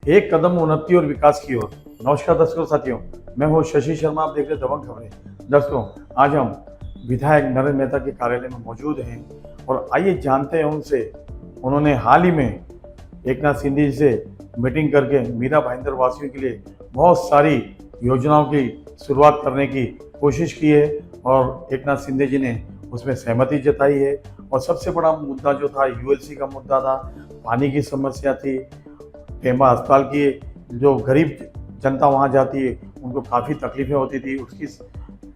एक कदम उन्नति और विकास की ओर। नमस्कार दर्शकों साथियों, मैं हूँ शशि शर्मा। आप देख रहे हैं दबंग खबरें। दोस्तों, आज हम विधायक नरेंद्र मेहता के कार्यालय में मौजूद हैं और आइए जानते हैं उनसे। उन्होंने हाल ही में एकनाथ शिंदे जी से मीटिंग करके मीरा भाईंदर वासियों के लिए बहुत सारी योजनाओं की शुरुआत करने की कोशिश की है और एकनाथ शिंदे जी ने उसमें सहमति जताई है। और सबसे बड़ा मुद्दा जो था यूएलसी का मुद्दा था, पानी की समस्या थी, टेमा अस्पताल की जो गरीब जनता वहाँ जाती है उनको काफ़ी तकलीफें होती थी, उसकी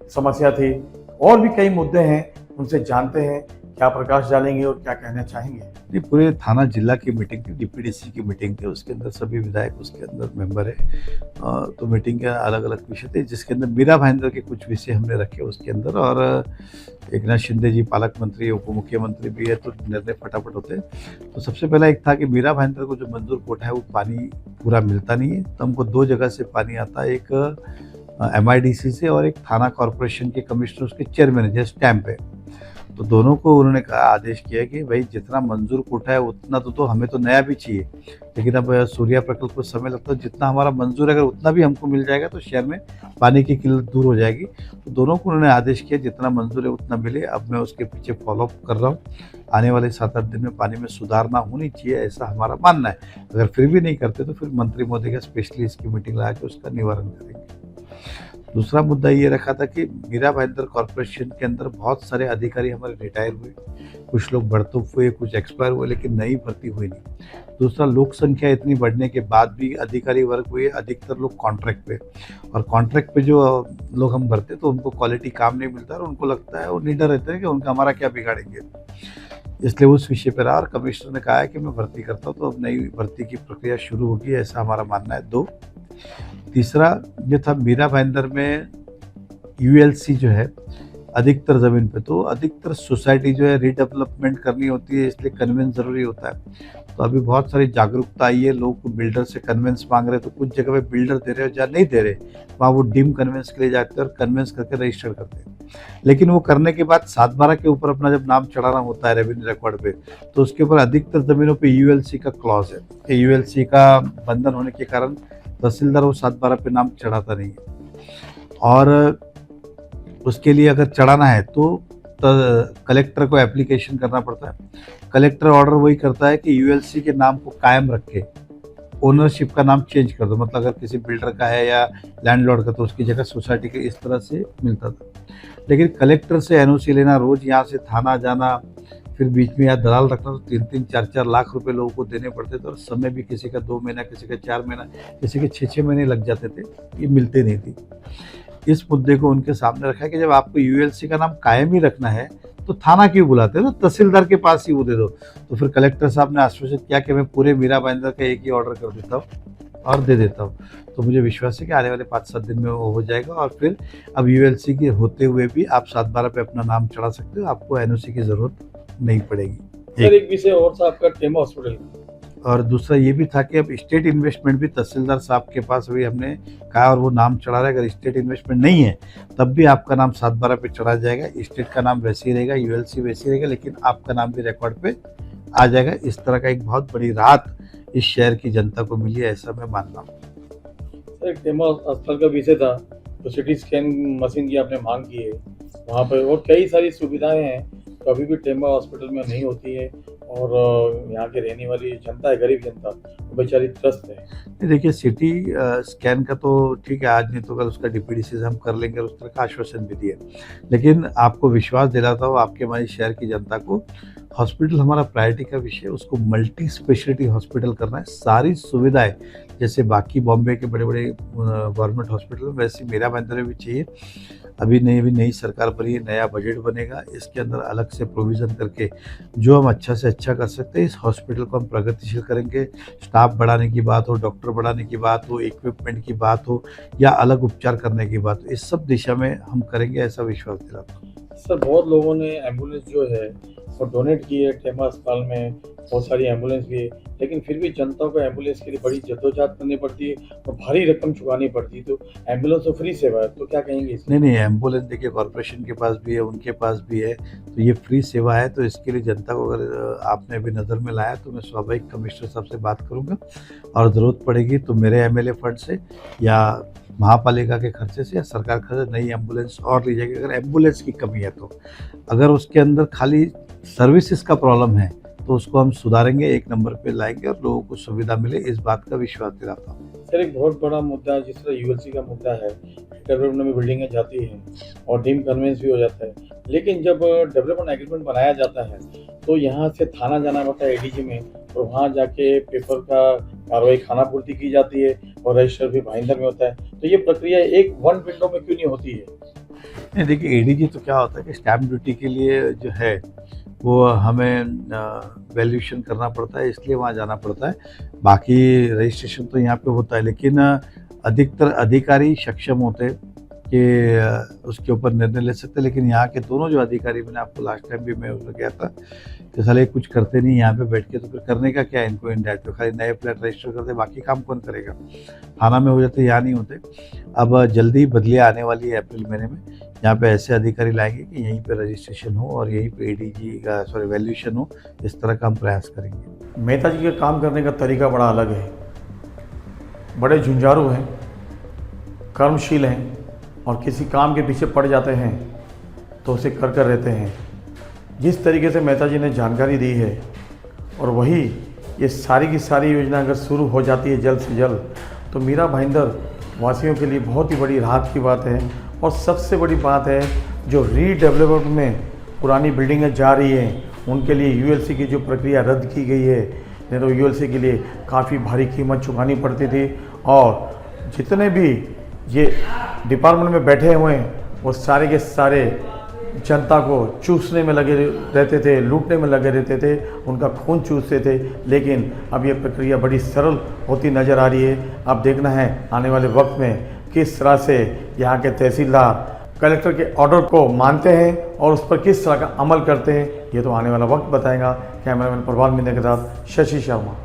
समस्या थी। और भी कई मुद्दे हैं, उनसे जानते हैं क्या प्रकाश डालेंगे और क्या कहना चाहेंगे। ये पूरे थाना जिला की मीटिंग थी, डीपीडीसी की मीटिंग थी। उसके अंदर सभी विधायक उसके अंदर मेंबर है। तो मीटिंग के अलग अलग विषय थे, जिसके अंदर मीरा भाईंदर के कुछ विषय हमने रखे उसके अंदर। और एकनाथ शिंदे जी पालक मंत्री, उप मुख्यमंत्री भी है, तो निर्णय फटाफट होते हैं। तो सबसे पहला एक था कि मीरा भाईंदर को जो मंजूर कोटा है वो पानी पूरा मिलता नहीं है, तो हमको दो जगह से पानी आता है, एक MIDC से और एक थाना कॉरपोरेशन के कमिश्नर उसके चेयरमैन है स्टैम्प है। तो दोनों को उन्होंने कहा, आदेश किया कि भाई जितना मंजूर कोटा है उतना तो हमें तो नया भी चाहिए, लेकिन अब सूर्या प्रकल्प को समय लगता है, जितना हमारा मंजूर है अगर उतना भी हमको मिल जाएगा तो शहर में पानी की किल्लत दूर हो जाएगी। तो दोनों को उन्होंने आदेश किया जितना मंजूर है उतना मिले। अब मैं उसके पीछे फॉलोअप कर रहा हूँ। आने वाले 7-8 दिन में पानी में सुधारना होनी चाहिए, ऐसा हमारा मानना है। अगर फिर भी नहीं करते तो फिर मंत्री महोदय का स्पेशली इसकी मीटिंग लगा के उसका निवारण करेंगे। दूसरा मुद्दा ये रखा था कि मीरा भाईंदर कॉरपोरेशन के अंदर बहुत सारे अधिकारी हमारे रिटायर हुए, कुछ लोग बढ़तों हुए, कुछ एक्सपायर हुए, लेकिन नई भर्ती हुई नहीं। दूसरा, लोक संख्या इतनी बढ़ने के बाद भी अधिकारी वर्ग हुए, अधिकतर लोग कॉन्ट्रैक्ट पे, और कॉन्ट्रैक्ट पे जो लोग हम भरते तो उनको क्वालिटी काम नहीं मिलता और उनको लगता है, वो निडर रहते हैं कि उनका हमारा क्या बिगाड़ेंगे, इसलिए उस विषय पर रहा। और कमिश्नर ने कहा है कि मैं भर्ती करता हूँ, तो अब नई भर्ती की प्रक्रिया शुरू होगी, ऐसा हमारा मानना है। 2, तीसरा ये था मीरा भाईंदर में ULC जो है अधिकतर ज़मीन पे, तो अधिकतर सोसाइटी जो है रीडेवलपमेंट करनी होती है, इसलिए कन्वेंस ज़रूरी होता है। तो अभी बहुत सारी जागरूकता आई है, लोग बिल्डर से कन्वेंस मांग रहे हैं, तो कुछ जगह पे बिल्डर दे रहे हो जहाँ नहीं दे रहे, वहाँ वो डीम कन्वेंस के लिए जाते हैं और कन्वेंस करके रजिस्टर करते हैं। लेकिन वो करने के बाद 7/12 के ऊपर अपना जब नाम चढ़ाना होता है रेवेन्यू रिकॉर्ड पे, तो उसके ऊपर अधिकतर ज़मीनों पर ULC का क्लॉज है। ULC का बंधन होने के कारण तहसीलदार वो 7/12 पे नाम चढ़ाता नहीं है, और उसके लिए अगर चढ़ाना है तो कलेक्टर को एप्लीकेशन करना पड़ता है। कलेक्टर ऑर्डर वही करता है कि ULC के नाम को कायम रखे, ओनरशिप का नाम चेंज कर दो। मतलब अगर किसी बिल्डर का है या लैंडलॉर्ड का, तो उसकी जगह सोसाइटी के, इस तरह से मिलता था। लेकिन कलेक्टर से NOC लेना, रोज यहाँ से थाना जाना, फिर बीच में यहाँ दलाल रखना, तो 3-3, 4-4 लाख रुपए लोगों को देने पड़ते थे, और समय भी किसी का 2 महीना, किसी का 4 महीना, किसी के 6-6 महीने लग जाते थे, ये मिलते नहीं थी। इस मुद्दे को उनके सामने रखा कि जब आपको ULC का नाम कायम ही रखना है तो थाना क्यों बुलाते हो, तो तहसीलदार के पास ही वो दे दो। तो फिर कलेक्टर साहब ने आश्वासित किया कि मैं पूरे मीरा भाईंदर का एक ही ऑर्डर कर देता हूँ और दे देता हूँ। तो मुझे विश्वास है कि आने वाले 5-7 दिन में वो हो जाएगा, और फिर अब ULC के होते हुए भी आप 7/12 पे अपना नाम चढ़ा सकते हो, आपको NOC की जरूरत नहीं पड़ेगी। सर, एक विषय और था आपका टेमा हॉस्पिटल। और दूसरा ये भी था कि अब स्टेट इन्वेस्टमेंट भी तहसीलदार साहब के पास अभी हमने कहा, और वो नाम चढ़ा रहा है। अगर स्टेट इन्वेस्टमेंट नहीं है तब भी आपका नाम 7/12 पे चढ़ा जाएगा, स्टेट का नाम वैसे ही रहेगा, ULC वैसे ही रहेगा, लेकिन आपका नाम भी रिकॉर्ड पे आ जाएगा। इस तरह का एक बहुत बड़ी राहत इस शहर की जनता को मिली है, ऐसा मैं मान रहा हूँ। सर, एक टेमा अस्पताल का विषय था, तो CT स्कैन मशीन की आपने मांग की है वहाँ पर, और कई सारी सुविधाएं हैं तो अभी भी टेमा हॉस्पिटल में नहीं होती है, और यहाँ के रहने वाली जनता है, गरीब जनता, वो बेचारी त्रस्त है। देखिए, CT स्कैन का तो ठीक है, आज नहीं तो कल उसका DPDC से हम कर लेंगे, उस तरह का आश्वासन भी दिया। लेकिन आपको विश्वास दिलाता हूँ, आपके हमारे शहर की जनता को, हॉस्पिटल हमारा प्रायोरिटी का विषय है। उसको मल्टी स्पेशलिटी हॉस्पिटल करना है। सारी सुविधाएं जैसे बाकी बॉम्बे के बड़े बड़े गवर्नमेंट हॉस्पिटल में, वैसे मेरा भाईंदर में भी चाहिए। अभी नई सरकार बनी है, नया बजट बनेगा, इसके अंदर अलग से प्रोविज़न करके जो हम अच्छा से अच्छा कर सकते हैं, इस हॉस्पिटल को हम प्रगतिशील करेंगे। स्टाफ बढ़ाने की बात हो, डॉक्टर बढ़ाने की बात हो, इक्विपमेंट की बात हो, या अलग उपचार करने की बात हो, इस सब दिशा में हम करेंगे, ऐसा विश्वास दिलाता हूँ। सर, बहुत लोगों ने एम्बुलेंस जो है और डोनेट की है टेमा अस्पताल में, बहुत सारी एम्बुलेंस भी है, लेकिन फिर भी जनता को एम्बुलेंस के लिए बड़ी जद्दोजहद करनी पड़ती है और भारी रकम चुकानी पड़ती है। तो एम्बुलेंस तो फ्री सेवा है, तो क्या कहेंगे इसमें? नहीं एम्बुलेंस देखिए कॉरपोरेशन के पास भी है, उनके पास भी है, तो ये फ्री सेवा है। तो इसके लिए जनता को अगर आपने अभी नज़र में लाया तो मैं स्वाभाविक कमिश्नर साहब से बात करूंगा और ज़रूरत पड़ेगी तो मेरे एमएलए फंड से या महापालिका के खर्चे से या सरकार खर्चे नई एम्बुलेंस और ली जाएगी। अगर एम्बुलेंस की कमी है तो अगर उसके अंदर खाली सर्विसेज का प्रॉब्लम है तो उसको हम सुधारेंगे, एक नंबर पे लाएंगे और लोगों को सुविधा मिले, इस बात का विश्वास दिलाता हूँ। सर एक बहुत बड़ा मुद्दा जिस तरह यूएलसी का मुद्दा है, डेवलपमेंट में बिल्डिंगें जाती हैं और डीम कन्वेंस भी हो जाता है, लेकिन जब डेवलपमेंट एग्रीमेंट बनाया जाता है तो यहाँ से थाना जाना पड़ता है एडीजी में, और वहाँ जाके पेपर का कार्रवाई खाना पूर्ति की जाती है और रजिस्टर भी भाईंदर में होता है। तो ये प्रक्रिया एक वन विंडो में क्यों नहीं होती है? नहीं देखिए एडीजी तो क्या होता है कि स्टैम्प ड्यूटी के लिए जो है वो हमें वैल्यूएशन करना पड़ता है, इसलिए वहाँ जाना पड़ता है। बाकी रजिस्ट्रेशन तो यहाँ पे होता है, लेकिन अधिकतर अधिकारी सक्षम होते कि उसके ऊपर निर्णय ले सकते। लेकिन यहाँ के दोनों जो अधिकारी, मैंने आपको लास्ट टाइम भी मैं उसमें गया था कि साले कुछ करते नहीं यहाँ पे बैठ के, तो फिर करने का क्या है इनको इंडायरेक्ट, तो खाली नए फ्लैट रजिस्टर करते, बाकी काम कौन करेगा? थाना में हो जाते, यहाँ नहीं होते। अब जल्दी बदलियाँ आने वाली है अप्रैल महीने में, यहाँ पे ऐसे अधिकारी लाएंगे कि यहीं पे रजिस्ट्रेशन हो और यहीं पे एडीजी का वैल्यूएशन हो, इस तरह का हम प्रयास करेंगे। मेहता जी के काम करने का तरीका बड़ा अलग है, बड़े झुंझारू हैं, कर्मशील हैं और किसी काम के पीछे पड़ जाते हैं तो उसे कर रहते हैं। जिस तरीके से मेहता जी ने जानकारी दी है और वही ये सारी की सारी योजना अगर शुरू हो जाती है जल्द से जल्द तो मीरा भाईंदर वासियों के लिए बहुत ही बड़ी राहत की बात है। और सबसे बड़ी बात है जो रीडेवलपमेंट में पुरानी बिल्डिंगें जा रही हैं उनके लिए यूएलसी की जो प्रक्रिया रद्द की गई है, नहीं तो यूएलसी के लिए काफ़ी भारी कीमत चुकानी पड़ती थी और जितने भी ये डिपार्टमेंट में बैठे हुए हैं वो सारे के सारे जनता को चूसने में लगे रहते थे, लूटने में लगे रहते थे, उनका खून चूसते थे। लेकिन अब ये प्रक्रिया बड़ी सरल होती नज़र आ रही है। अब देखना है आने वाले वक्त में किस तरह से यहाँ के तहसीलदार कलेक्टर के ऑर्डर को मानते हैं और उस पर किस तरह का अमल करते हैं, ये तो आने वाला वक्त बताएगा। कैमरामैन प्रभात मिंदे के साथ शशि शर्मा।